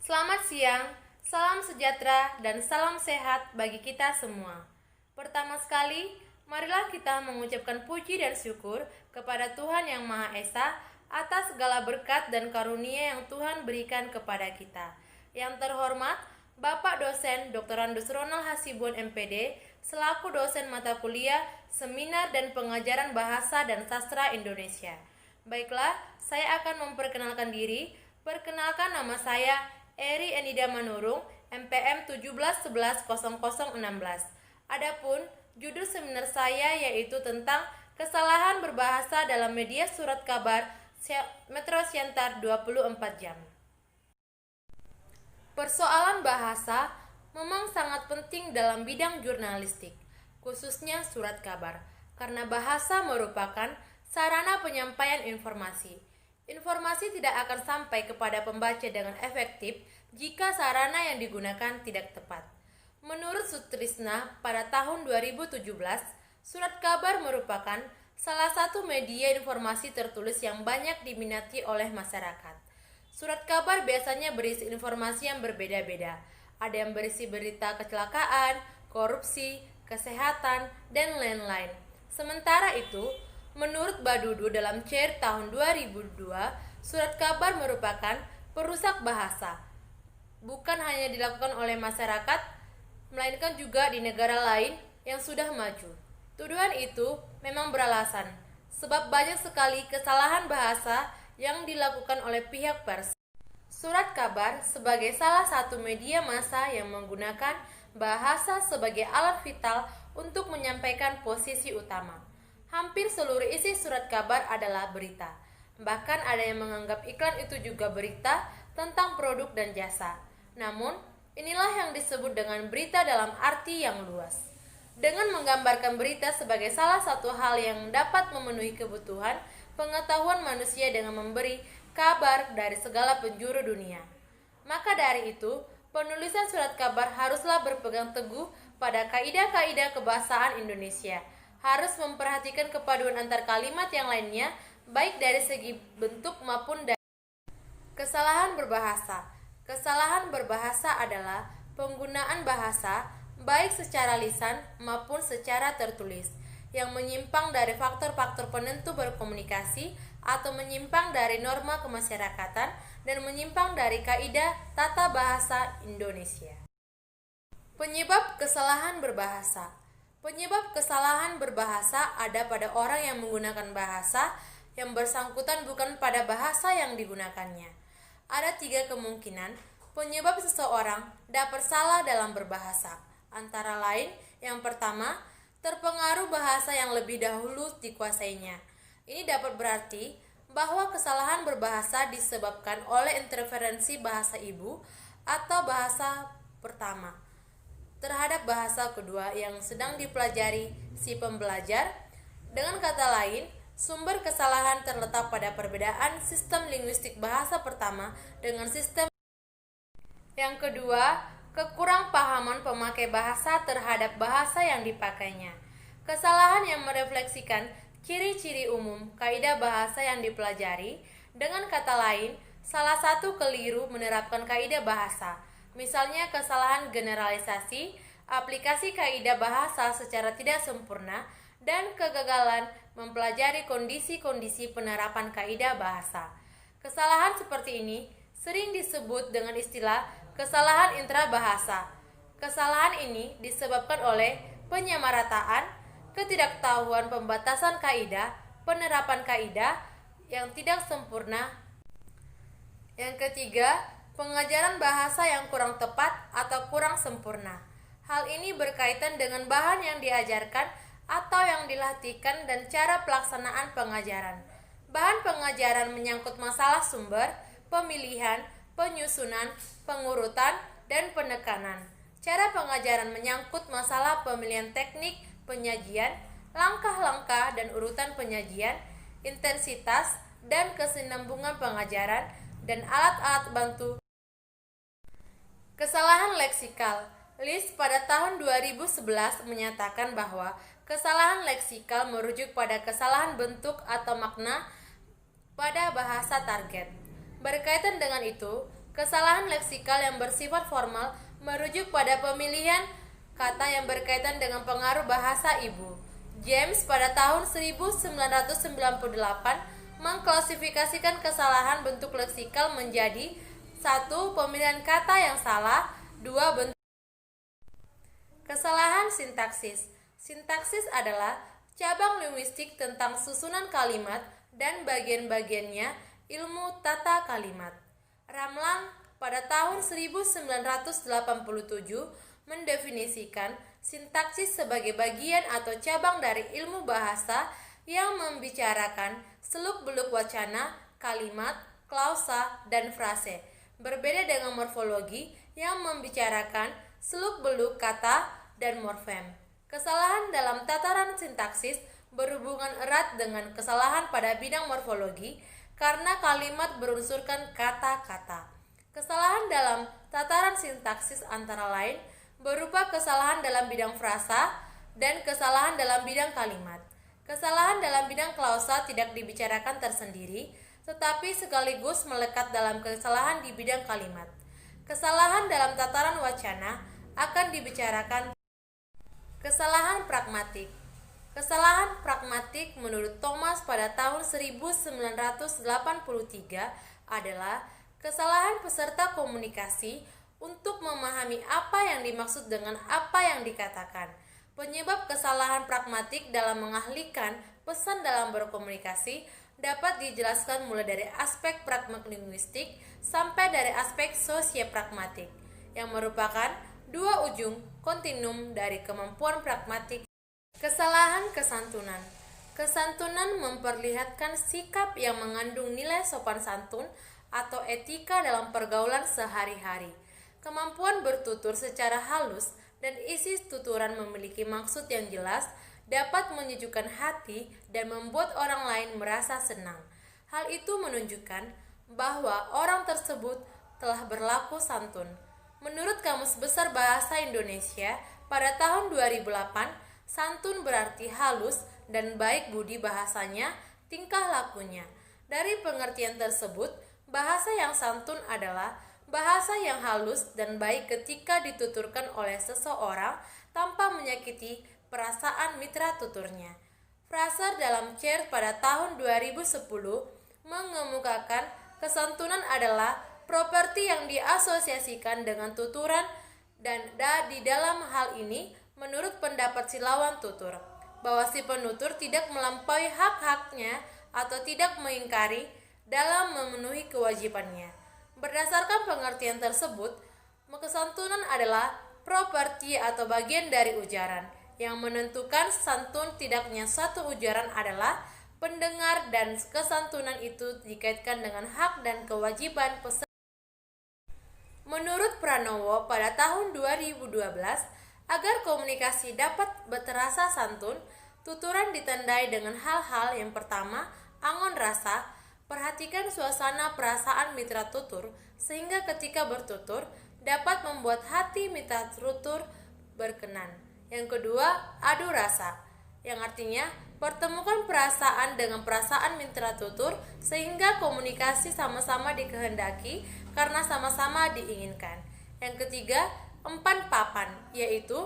Selamat siang, salam sejahtera dan salam sehat bagi kita semua. Pertama sekali, marilah kita mengucapkan puji dan syukur kepada Tuhan Yang Maha Esa atas segala berkat dan karunia yang Tuhan berikan kepada kita. Yang terhormat, Bapak dosen Dr. Randus Ronald Hasibuan MPD, selaku dosen mata kuliah, seminar dan pengajaran bahasa dan sastra Indonesia. Baiklah, saya akan memperkenalkan diri. Perkenalkan, nama saya Eri Enida Manurung, MPM 17110016. Adapun judul seminar saya yaitu tentang kesalahan berbahasa dalam media surat kabar Metro Siantar 24 jam. Persoalan bahasa memang sangat penting dalam bidang jurnalistik, khususnya surat kabar, karena bahasa merupakan sarana penyampaian informasi. Informasi tidak akan sampai kepada pembaca dengan efektif jika sarana yang digunakan tidak tepat. Menurut Sutrisna, pada tahun 2017, surat kabar merupakan salah satu media informasi tertulis yang banyak diminati oleh masyarakat. Surat kabar biasanya berisi informasi yang berbeda-beda. Ada yang berisi berita kecelakaan, korupsi, kesehatan, dan lain-lain. Sementara itu, menurut Badudu dalam CER tahun 2002, surat kabar merupakan perusak bahasa. Bukan hanya dilakukan oleh masyarakat, melainkan juga di negara lain yang sudah maju. Tuduhan itu memang beralasan, sebab banyak sekali kesalahan bahasa yang dilakukan oleh pihak pers. Surat kabar sebagai salah satu media massa yang menggunakan bahasa sebagai alat vital untuk menyampaikan posisi utama. Hampir seluruh isi surat kabar adalah berita. Bahkan ada yang menganggap iklan itu juga berita tentang produk dan jasa. Namun, inilah yang disebut dengan berita dalam arti yang luas. Dengan menggambarkan berita sebagai salah satu hal yang dapat memenuhi kebutuhan pengetahuan manusia dengan memberi kabar dari segala penjuru dunia. Maka dari itu, penulisan surat kabar haruslah berpegang teguh pada kaidah-kaidah kebahasaan Indonesia. Harus memperhatikan kepaduan antar kalimat yang lainnya, baik dari segi bentuk maupun dari kesalahan berbahasa. Kesalahan berbahasa adalah penggunaan bahasa, baik secara lisan maupun secara tertulis, yang menyimpang dari faktor-faktor penentu berkomunikasi atau menyimpang dari norma kemasyarakatan dan menyimpang dari kaidah tata bahasa Indonesia. Penyebab kesalahan berbahasa. Penyebab kesalahan berbahasa ada pada orang yang menggunakan bahasa yang bersangkutan bukan pada bahasa yang digunakannya. Ada 3 kemungkinan penyebab seseorang dapat salah dalam berbahasa. Antara lain, yang pertama, terpengaruh bahasa yang lebih dahulu dikuasainya. Ini dapat berarti bahwa kesalahan berbahasa disebabkan oleh interferensi bahasa ibu atau bahasa pertama terhadap bahasa kedua yang sedang dipelajari si pembelajar. Dengan kata lain, sumber kesalahan terletak pada perbedaan sistem linguistik bahasa pertama dengan sistem yang kedua, kekurangpahaman pemakai bahasa terhadap bahasa yang dipakainya. Kesalahan yang merefleksikan ciri-ciri umum kaidah bahasa yang dipelajari. Dengan kata lain, salah satu keliru menerapkan kaidah bahasa. Misalnya kesalahan generalisasi, aplikasi kaidah bahasa secara tidak sempurna, dan kegagalan mempelajari kondisi-kondisi penerapan kaidah bahasa. Kesalahan seperti ini sering disebut dengan istilah kesalahan intrabahasa. Kesalahan ini disebabkan oleh penyamarataan, ketidaktahuan pembatasan kaidah, penerapan kaidah yang tidak sempurna. Yang ketiga, pengajaran bahasa yang kurang tepat atau kurang sempurna. Hal ini berkaitan dengan bahan yang diajarkan atau yang dilatihkan dan cara pelaksanaan pengajaran. Bahan pengajaran menyangkut masalah sumber, pemilihan, penyusunan, pengurutan, dan penekanan. Cara pengajaran menyangkut masalah pemilihan teknik penyajian, langkah-langkah dan urutan penyajian, intensitas dan kesinambungan pengajaran, dan alat-alat bantu. Kesalahan leksikal. List pada tahun 2011 menyatakan bahwa kesalahan leksikal merujuk pada kesalahan bentuk atau makna pada bahasa target. Berkaitan dengan itu, Kesalahan leksikal yang bersifat formal merujuk pada pemilihan kata yang berkaitan dengan pengaruh bahasa ibu. James pada tahun 1998 mengklasifikasikan kesalahan bentuk leksikal menjadi 1. Pemilihan kata yang salah. 2. Bentuk kesalahan sintaksis. Sintaksis adalah cabang linguistik tentang susunan kalimat dan bagian-bagiannya ilmu tata kalimat. Ramlan pada tahun 1987 mendefinisikan sintaksis sebagai bagian atau cabang dari ilmu bahasa yang membicarakan seluk-beluk wacana, kalimat, klausa, dan frase. Berbeda dengan morfologi yang membicarakan seluk-beluk kata dan morfem. Kesalahan dalam tataran sintaksis berhubungan erat dengan kesalahan pada bidang morfologi karena kalimat berunsurkan kata-kata. Kesalahan dalam tataran sintaksis antara lain berupa kesalahan dalam bidang frasa dan kesalahan dalam bidang kalimat. Kesalahan dalam bidang klausa tidak dibicarakan tersendiri, tetapi sekaligus melekat dalam kesalahan di bidang kalimat. Kesalahan dalam tataran wacana akan dibicarakan. Kesalahan pragmatik. Kesalahan pragmatik menurut Thomas pada tahun 1983 adalah kesalahan peserta komunikasi untuk memahami apa yang dimaksud dengan apa yang dikatakan. Penyebab kesalahan pragmatik dalam mengalihkan pesan dalam berkomunikasi dapat dijelaskan mulai dari aspek pragmatik linguistik sampai dari aspek sosiopragmatik, yang merupakan dua ujung kontinum dari kemampuan pragmatik. Kesalahan kesantunan. Kesantunan memperlihatkan sikap yang mengandung nilai sopan santun atau etika dalam pergaulan sehari-hari. Kemampuan bertutur secara halus dan isi tuturan memiliki maksud yang jelas dapat menyejukkan hati dan membuat orang lain merasa senang. Hal itu menunjukkan bahwa orang tersebut telah berlaku santun. Menurut Kamus Besar Bahasa Indonesia pada tahun 2008, santun berarti halus dan baik budi bahasanya, tingkah lakunya. Dari pengertian tersebut, bahasa yang santun adalah bahasa yang halus dan baik ketika dituturkan oleh seseorang tanpa menyakiti perasaan mitra tuturnya. Fraser dalam CER pada tahun 2010 mengemukakan kesantunan adalah properti yang diasosiasikan dengan tuturan dan di dalam hal ini menurut pendapat si lawan tutur bahwa si penutur tidak melampaui hak-haknya atau tidak mengingkari dalam memenuhi kewajibannya. Berdasarkan pengertian tersebut, kesantunan adalah properti atau bagian dari ujaran yang menentukan santun tidaknya suatu ujaran adalah pendengar dan kesantunan itu dikaitkan dengan hak dan kewajiban peserta. Menurut Pranowo pada tahun 2012, agar komunikasi dapat terasa santun, tuturan ditandai dengan hal-hal yang pertama, angon rasa. Perhatikan suasana perasaan mitra tutur sehingga ketika bertutur dapat membuat hati mitra tutur berkenan. Yang kedua, adu rasa, yang artinya pertemukan perasaan dengan perasaan mitra tutur sehingga komunikasi sama-sama dikehendaki karena sama-sama diinginkan. Yang ketiga, empan papan, yaitu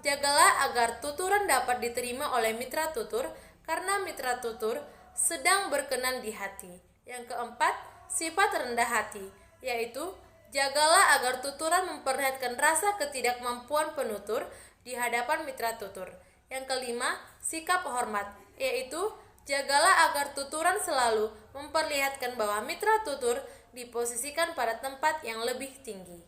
jagalah agar tuturan dapat diterima oleh mitra tutur karena mitra tutur sedang berkenan di hati. Yang keempat, sifat rendah hati, yaitu jagalah agar tuturan memperlihatkan rasa ketidakmampuan penutur di hadapan mitra tutur. Yang kelima, sikap hormat, yaitu jagalah agar tuturan selalu memperlihatkan bahwa mitra tutur diposisikan pada tempat yang lebih tinggi.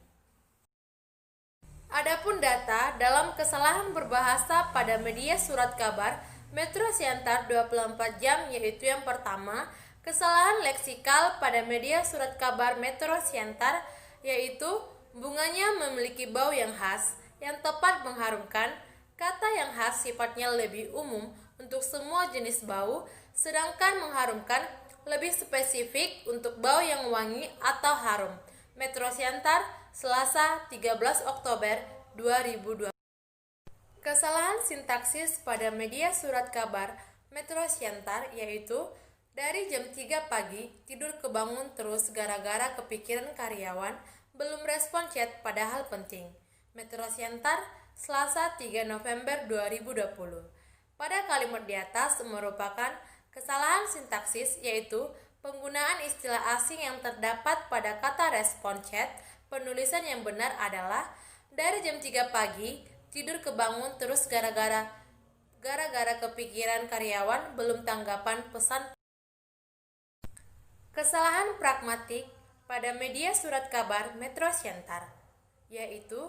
Adapun data dalam kesalahan berbahasa pada media surat kabar Metro Siantar 24 jam, yaitu yang pertama, kesalahan leksikal pada media surat kabar Metro Siantar, yaitu bunganya memiliki bau yang khas, yang tepat mengharumkan. Kata yang khas sifatnya lebih umum untuk semua jenis bau, sedangkan mengharumkan lebih spesifik untuk bau yang wangi atau harum. Metro Siantar, Selasa 13 Oktober 2020. Kesalahan sintaksis pada media surat kabar Metro Siantar, yaitu Dari jam 3 pagi, tidur kebangun terus gara-gara kepikiran karyawan belum respon chat padahal penting. Metro Siantar, Selasa 3 November 2020. Pada kalimat di atas merupakan kesalahan sintaksis, yaitu penggunaan istilah asing yang terdapat pada kata respon chat. Penulisan yang benar adalah dari jam 3 pagi, tidur kebangun terus gara-gara kepikiran karyawan belum tanggapan pesan. Kesalahan pragmatik pada media surat kabar Metro Siantar, yaitu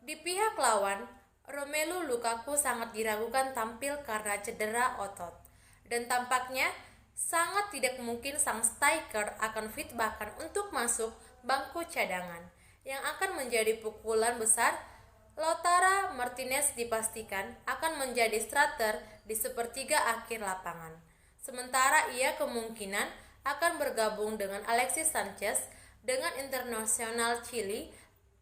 di pihak lawan, Romelu Lukaku sangat diragukan tampil karena cedera otot, dan tampaknya sangat tidak mungkin sang striker akan fit bahkan untuk masuk bangku cadangan, yang akan menjadi pukulan besar. Lautaro Martinez dipastikan akan menjadi starter di sepertiga akhir lapangan, sementara ia kemungkinan akan bergabung dengan Alexis Sanchez. Dengan internasional Chili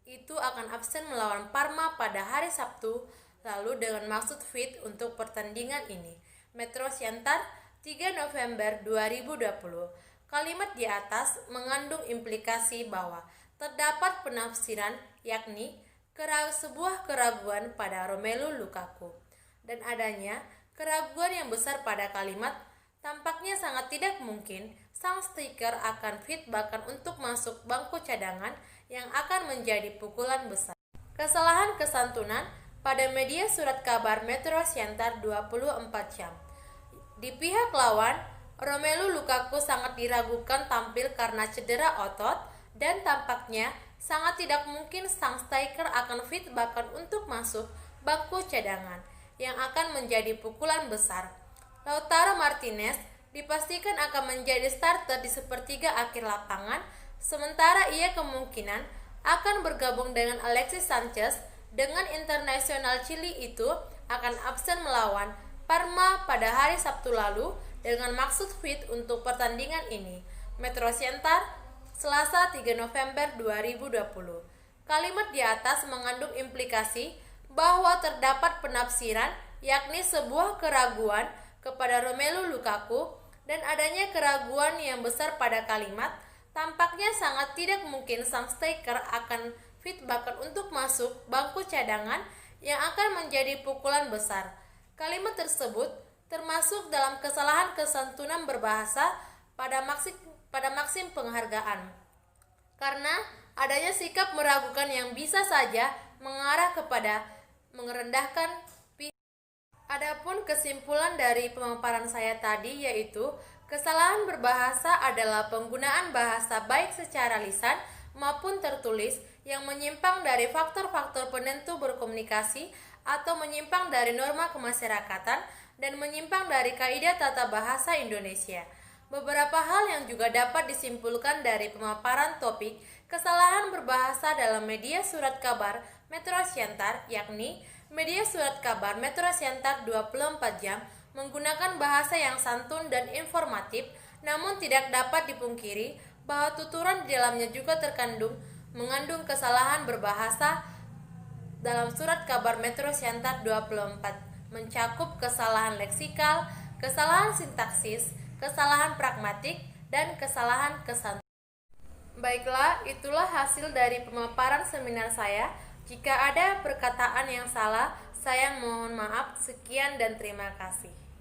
itu akan absen melawan Parma pada hari Sabtu lalu dengan maksud fit untuk pertandingan ini. Metro Siantar, 3 November 2020. Kalimat di atas mengandung implikasi bahwa terdapat penafsiran, yakni sebuah keraguan pada Romelu Lukaku, dan adanya keraguan yang besar pada kalimat tampaknya sangat tidak mungkin sang striker akan fit bahkan untuk masuk bangku cadangan, yang akan menjadi pukulan besar. Kesalahan kesantunan pada media surat kabar Metro Siantar 24 jam. Di pihak lawan, Romelu Lukaku sangat diragukan tampil karena cedera otot, dan tampaknya sangat tidak mungkin sang striker akan fit bahkan untuk masuk bangku cadangan, yang akan menjadi pukulan besar. Lautaro Martinez dipastikan akan menjadi starter di sepertiga akhir lapangan, sementara ia kemungkinan akan bergabung dengan Alexis Sanchez. Dengan internasional Chili itu akan absen melawan Parma pada hari Sabtu lalu dengan maksud fit untuk pertandingan ini. Metro Siantar, Selasa 3 November 2020. Kalimat di atas mengandung implikasi bahwa terdapat penafsiran, yakni sebuah keraguan kepada Romelu Lukaku, dan adanya keraguan yang besar pada kalimat tampaknya sangat tidak mungkin sang striker akan fit bahkan untuk masuk bangku cadangan, yang akan menjadi pukulan besar. Kalimat tersebut termasuk dalam kesalahan kesantunan berbahasa pada maksim penghargaan, karena adanya sikap meragukan yang bisa saja mengarah kepada merendahkan pihak. Adapun kesimpulan dari pemaparan saya tadi yaitu kesalahan berbahasa adalah penggunaan bahasa baik secara lisan maupun tertulis yang menyimpang dari faktor-faktor penentu berkomunikasi atau menyimpang dari norma kemasyarakatan dan menyimpang dari kaidah tata bahasa Indonesia. Beberapa hal yang juga dapat disimpulkan dari pemaparan topik kesalahan berbahasa dalam media surat kabar Metro Siantar, yakni media surat kabar Metro Siantar 24 jam menggunakan bahasa yang santun dan informatif, namun tidak dapat dipungkiri bahwa tuturan di dalamnya juga mengandung kesalahan berbahasa. Dalam surat kabar Metro Siantar 24 mencakup kesalahan leksikal, kesalahan sintaksis, kesalahan pragmatik, dan kesalahan kesantunan. Baiklah, itulah hasil dari pemaparan seminar saya. Jika ada perkataan yang salah, saya mohon maaf. Sekian dan terima kasih.